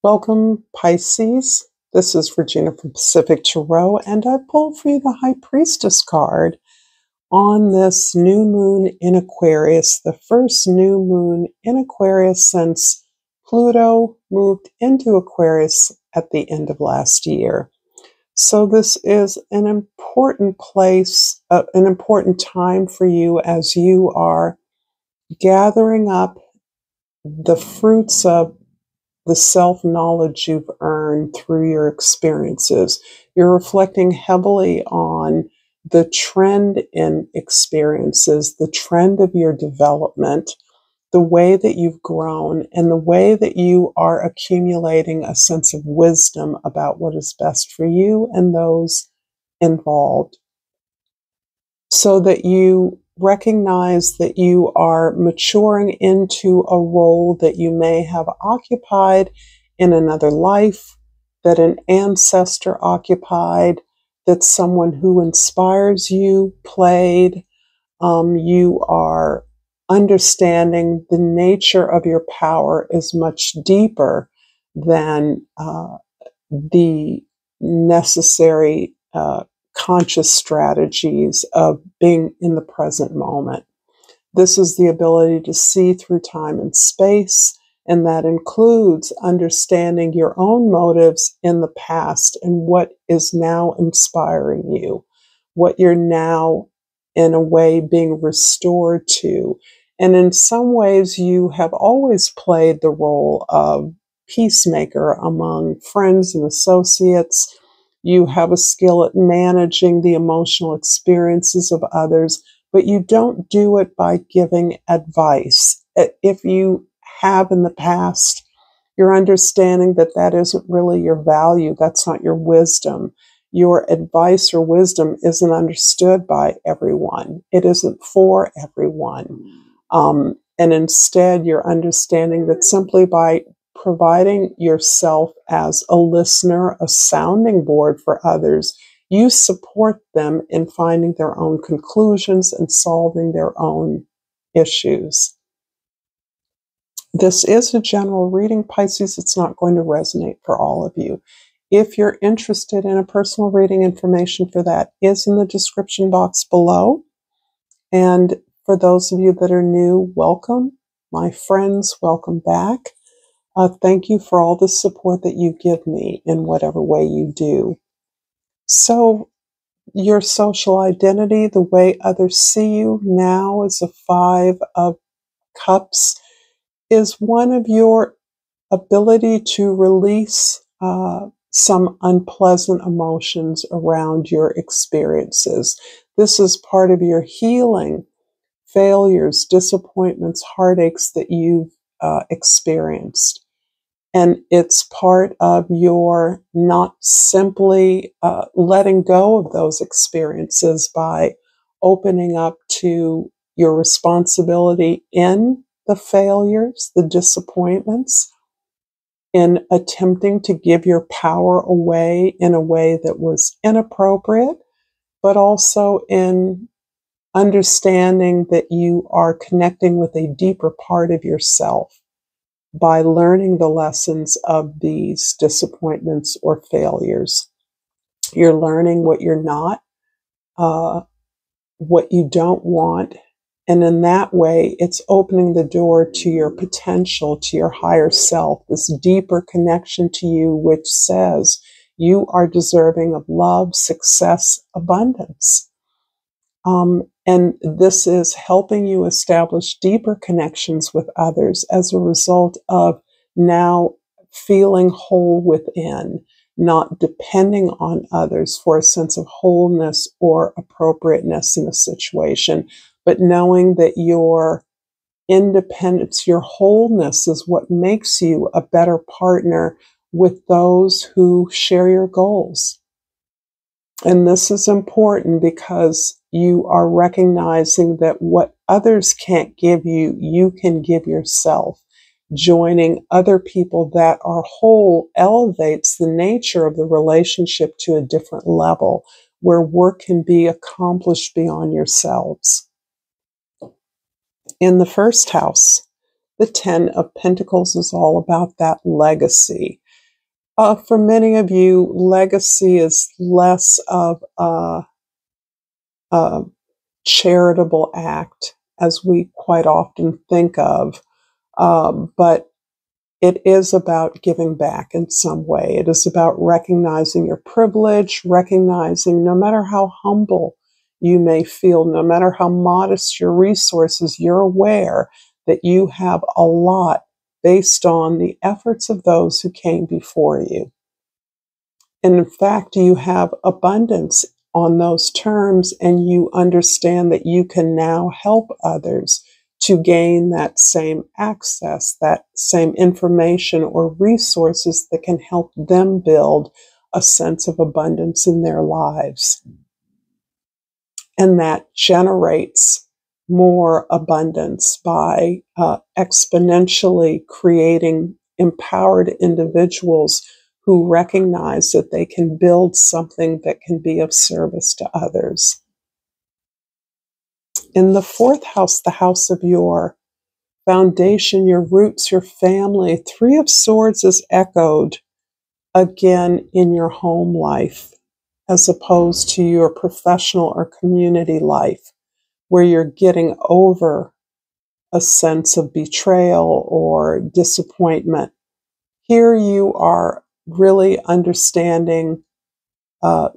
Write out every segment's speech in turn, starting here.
Welcome, Pisces. This is Regina from Pacific Tarot, and I pulled for you the High Priestess card on this new moon in Aquarius, the first new moon in Aquarius since Pluto moved into Aquarius at the end of last year. So this is an important place, an important time for you as you are gathering up the fruits of the self-knowledge you've earned through your experiences. You're reflecting heavily on the trend in experiences, the trend of your development, the way that you've grown, and the way that you are accumulating a sense of wisdom about what is best for you and those involved, so that you recognize that you are maturing into a role that you may have occupied in another life, that an ancestor occupied, that someone who inspires you played. You are understanding the nature of your power is much deeper than the necessary conscious strategies of being in the present moment. This is the ability to see through time and space, and that includes understanding your own motives in the past and what is now inspiring you, what you're now, in a way, being restored to. And in some ways, you have always played the role of peacemaker among friends and associates. You have a skill at managing the emotional experiences of others, but you don't do it by giving advice. If you have in the past, you're understanding that that isn't really your value, that's not your wisdom. Your advice or wisdom isn't understood by everyone. It isn't for everyone. And instead, you're understanding that simply by providing yourself as a listener, a sounding board for others, you support them in finding their own conclusions and solving their own issues. This is a general reading, Pisces. It's not going to resonate for all of you. If you're interested in a personal reading, information for that is in the description box below. And for those of you that are new, welcome. My friends, welcome back. Thank you for all the support that you give me in whatever way you do. So, your social identity, the way others see you now as a 5 of Cups, is one of your ability to release some unpleasant emotions around your experiences. This is part of your healing, failures, disappointments, heartaches that you've experienced. And it's part of your not simply letting go of those experiences by opening up to your responsibility in the failures, the disappointments, in attempting to give your power away in a way that was inappropriate, but also in understanding that you are connecting with a deeper part of yourself by learning the lessons of these disappointments or failures. You're learning what you're not, what you don't want. And in that way, it's opening the door to your potential, to your higher self, this deeper connection to you, which says you are deserving of love, success, abundance. And this is helping you establish deeper connections with others as a result of now feeling whole within, not depending on others for a sense of wholeness or appropriateness in a situation, but knowing that your independence, your wholeness is what makes you a better partner with those who share your goals. And this is important because you are recognizing that what others can't give you, you can give yourself. Joining other people that are whole elevates the nature of the relationship to a different level where work can be accomplished beyond yourselves. In the first house, the 10 of Pentacles is all about that legacy. For many of you, legacy is less of a charitable act as we quite often think of, but it is about giving back in some way. It is about recognizing your privilege, recognizing no matter how humble you may feel, no matter how modest your resources, you're aware that you have a lot based on the efforts of those who came before you. And in fact, you have abundance on those terms, and you understand that you can now help others to gain that same access, that same information or resources that can help them build a sense of abundance in their lives. And that generates more abundance by exponentially creating empowered individuals who recognize that they can build something that can be of service to others. In the fourth house, the house of your foundation, your roots, your family, Three of Swords is echoed again in your home life, as opposed to your professional or community life, where you're getting over a sense of betrayal or disappointment. Here you are really understanding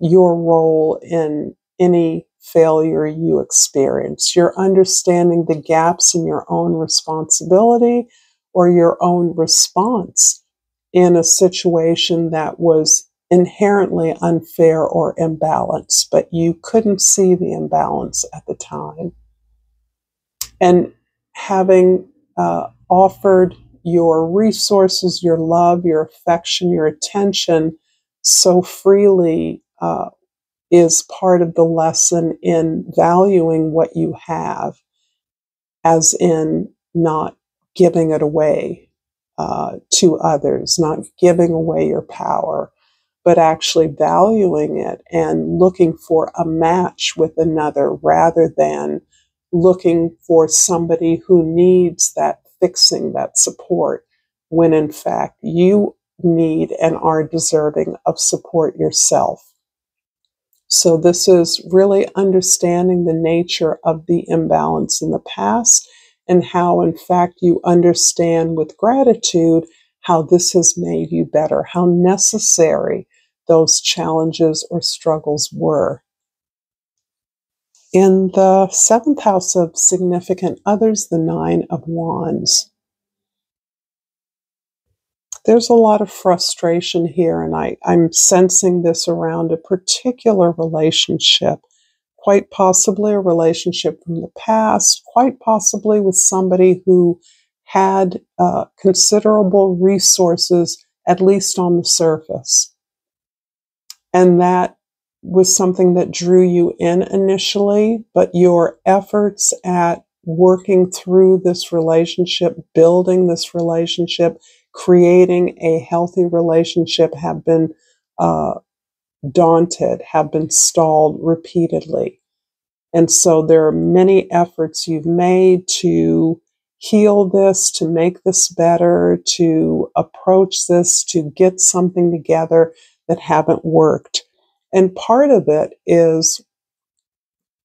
your role in any failure you experience. You're understanding the gaps in your own responsibility or your own response in a situation that was inherently unfair or imbalanced, but you couldn't see the imbalance at the time. And having offered your resources, your love, your affection, your attention so freely is part of the lesson in valuing what you have, as in not giving it away to others, not giving away your power, but actually valuing it and looking for a match with another rather than looking for somebody who needs that fixing, that support, when in fact you need and are deserving of support yourself. So this is really understanding the nature of the imbalance in the past and how, in fact, you understand with gratitude how this has made you better, how necessary those challenges or struggles were. In the seventh house of significant others, the Nine of Wands. There's a lot of frustration here, and I'm sensing this around a particular relationship, quite possibly a relationship from the past, quite possibly with somebody who had considerable resources, at least on the surface. And that was something that drew you in initially, but your efforts at working through this relationship, building this relationship, creating a healthy relationship have been daunted, have been stalled repeatedly. And so there are many efforts you've made to heal this, to make this better, to approach this, to get something together that haven't worked. And part of it is,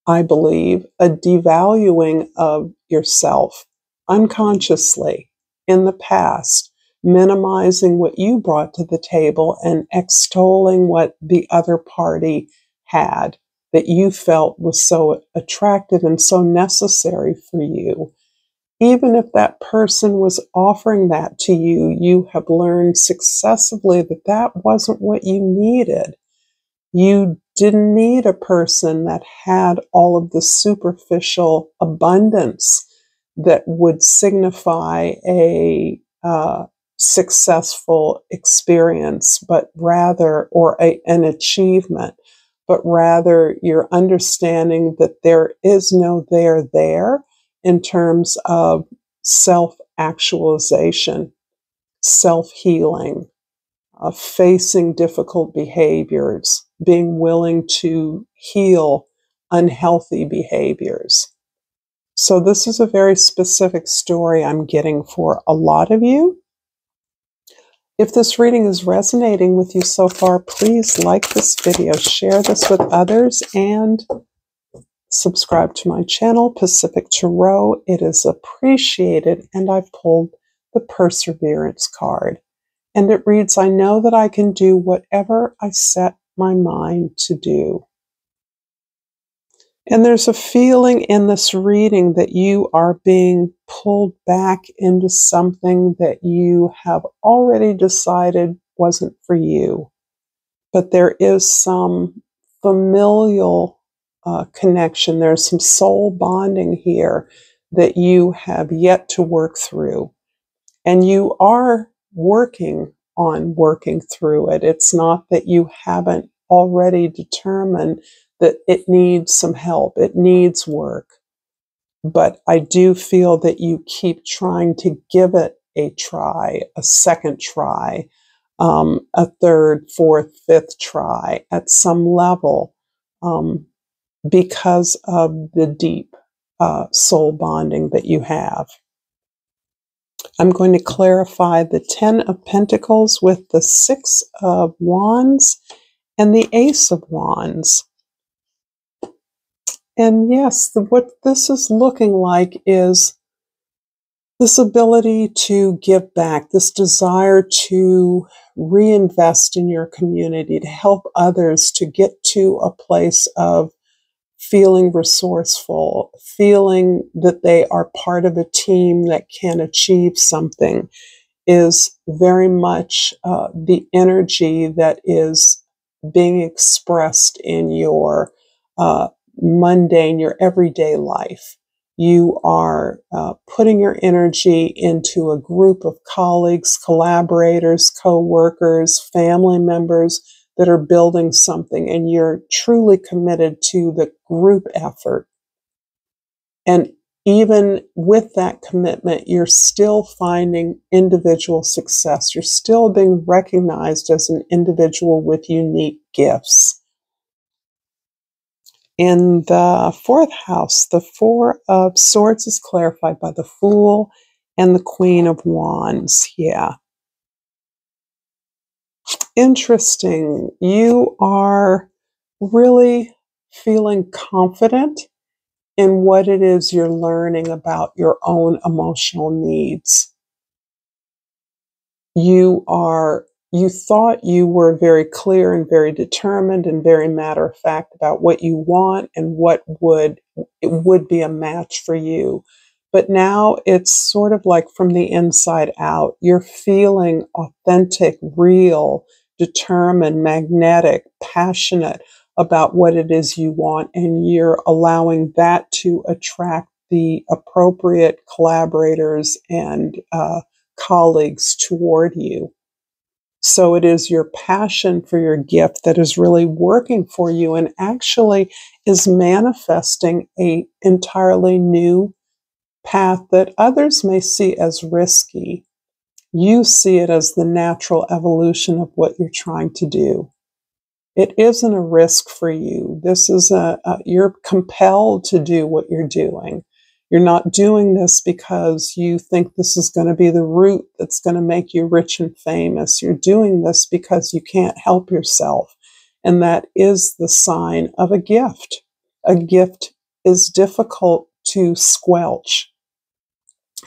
I believe, a devaluing of yourself unconsciously in the past, minimizing what you brought to the table and extolling what the other party had that you felt was so attractive and so necessary for you. Even if that person was offering that to you, you have learned successively that that wasn't what you needed. You didn't need a person that had all of the superficial abundance that would signify a successful experience, but rather, or an achievement, but rather you're understanding that there is no there in terms of self-actualization, self-healing, facing difficult behaviors, being willing to heal unhealthy behaviors. So this is a very specific story I'm getting for a lot of you. If this reading is resonating with you so far, please like this video, share this with others, and subscribe to my channel, Pacific Tarot. It is appreciated, and I've pulled the Perseverance card. And it reads, I know that I can do whatever I set my mind to do. And there's a feeling in this reading that you are being pulled back into something that you have already decided wasn't for you. But there is some familial connection. There's some soul bonding here that you have yet to work through. And you are working on working through it. It's not that you haven't already determined that it needs some help, it needs work. But I do feel that you keep trying to give it a try, a second try, a third, fourth, fifth try at some level, because of the deep soul bonding that you have. I'm going to clarify the 10 of Pentacles with the 6 of Wands and the Ace of Wands. And yes, what this is looking like is this ability to give back, this desire to reinvest in your community, to help others to get to a place of feeling resourceful, feeling that they are part of a team that can achieve something, is very much the energy that is being expressed in your mundane, your everyday life. You are putting your energy into a group of colleagues, collaborators, co-workers, family members that are building something, and you're truly committed to the group effort. And even with that commitment, you're still finding individual success. You're still being recognized as an individual with unique gifts. In the 4th house, the 4 of Swords is clarified by the Fool and the Queen of Wands. Yeah. Interesting. You are really feeling confident in what it is you're learning about your own emotional needs. You thought you were very clear and very determined and very matter of fact about what you want and what would be a match for you. But now it's sort of like from the inside out. You're feeling authentic, real, determined, magnetic, passionate about what it is you want, and you're allowing that to attract the appropriate collaborators and colleagues toward you. So it is your passion for your gift that is really working for you and actually is manifesting an entirely new path that others may see as risky. You see it as the natural evolution of what you're trying to do. It isn't a risk for you. This is you're compelled to do what you're doing. You're not doing this because you think this is going to be the route that's going to make you rich and famous. You're doing this because you can't help yourself. And that is the sign of a gift. A gift is difficult to squelch.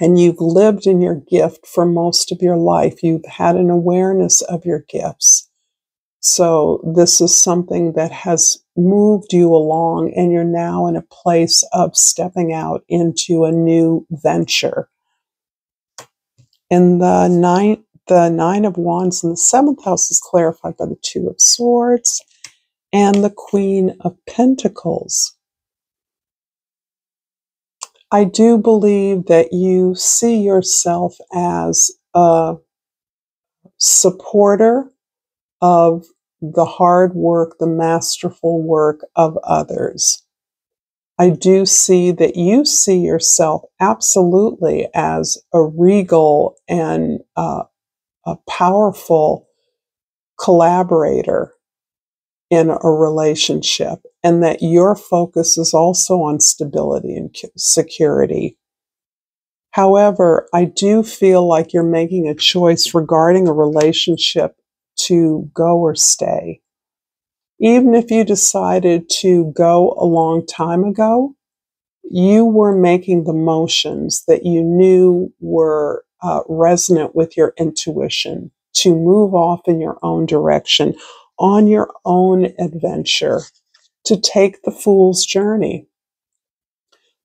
And you've lived in your gift for most of your life. You've had an awareness of your gifts. So this is something that has moved you along, and you're now in a place of stepping out into a new venture. And the nine of Wands in the 7th house is clarified by the 2 of Swords and the Queen of Pentacles. I do believe that you see yourself as a supporter of the hard work, the masterful work of others. I do see that you see yourself absolutely as a regal and a powerful collaborator in a relationship, and that your focus is also on stability and security. However, I do feel like you're making a choice regarding a relationship to go or stay. Even if you decided to go a long time ago, you were making the motions that you knew were resonant with your intuition to move off in your own direction, on your own adventure, to take the fool's journey.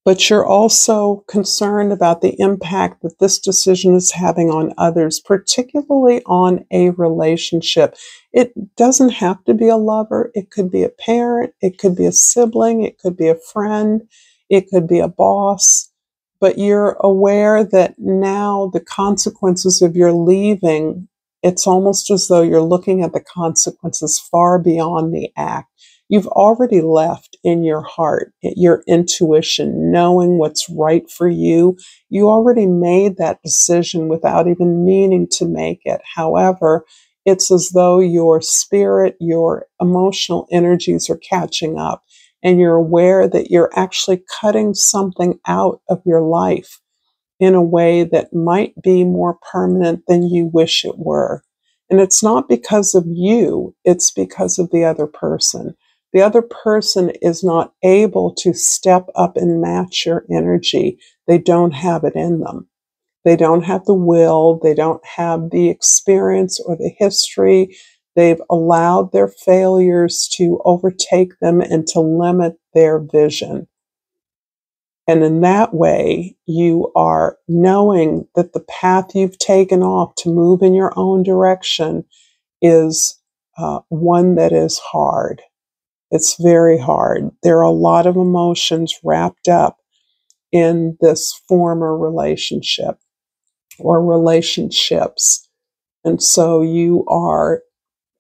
But you're also concerned about the impact that this decision is having on others, particularly on a relationship. It doesn't have to be a lover. It could be a parent. It could be a sibling. It could be a friend. It could be a boss. But you're aware that now the consequences of your leaving, it's almost as though you're looking at the consequences far beyond the act. You've already left in your heart, your intuition, knowing what's right for you. You already made that decision without even meaning to make it. However, it's as though your spirit, your emotional energies are catching up, and you're aware that you're actually cutting something out of your life in a way that might be more permanent than you wish it were. And it's not because of you, it's because of the other person. The other person is not able to step up and match your energy. They don't have it in them. They don't have the will. They don't have the experience or the history. They've allowed their failures to overtake them and to limit their vision. And in that way, you are knowing that the path you've taken off to move in your own direction is one that is hard. It's very hard. There are a lot of emotions wrapped up in this former relationship or relationships. And so you are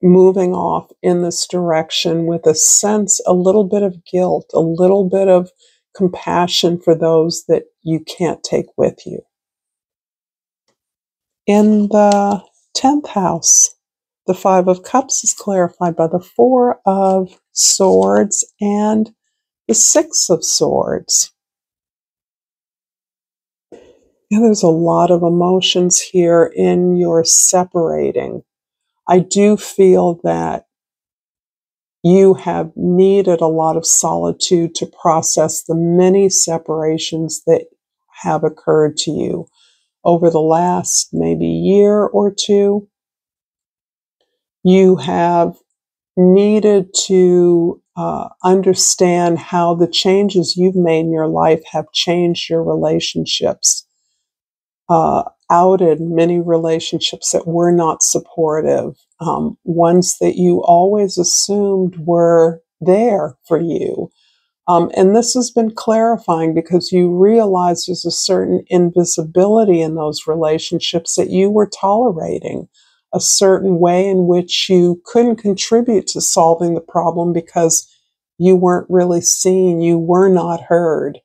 moving off in this direction with a sense, a little bit of guilt, a little bit of compassion for those that you can't take with you. In the 10th house, the Five of Cups is clarified by the Four of Swords and the Six of Swords. Yeah, there's a lot of emotions here in your separating. I do feel that you have needed a lot of solitude to process the many separations that have occurred to you over the last maybe year or two. You have needed to understand how the changes you've made in your life have changed your relationships, outed many relationships that were not supportive, ones that you always assumed were there for you. And this has been clarifying because you realize there's a certain invisibility in those relationships that you were tolerating, a certain way in which you couldn't contribute to solving the problem because you weren't really seen, you were not heard.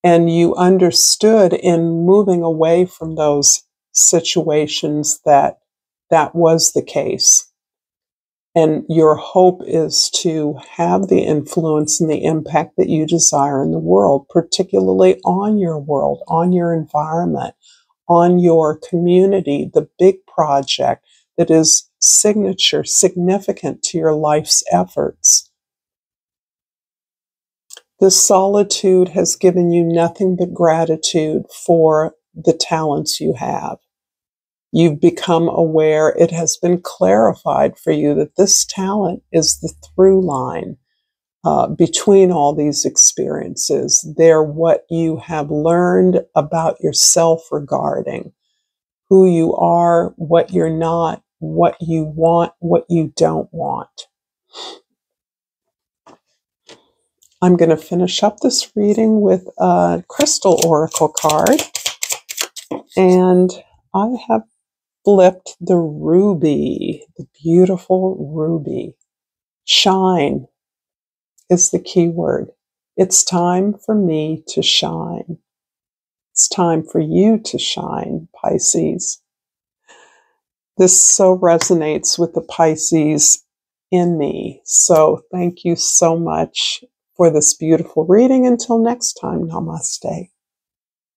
And you understood in moving away from those situations that that was the case. And your hope is to have the influence and the impact that you desire in the world, particularly on your world, on your environment, on your community, the big project that is significant to your life's efforts. This solitude has given you nothing but gratitude for the talents you have. You've become aware, it has been clarified for you that this talent is the through line between all these experiences. They're what you have learned about yourself regarding who you are, what you're not, what you want, what you don't want. I'm going to finish up this reading with a crystal oracle card, and I have flipped the ruby, the beautiful ruby. Shine is the key word. It's time for me to shine. It's time for you to shine, Pisces. This so resonates with the Pisces in me. So thank you so much for this beautiful reading. Until next time, namaste.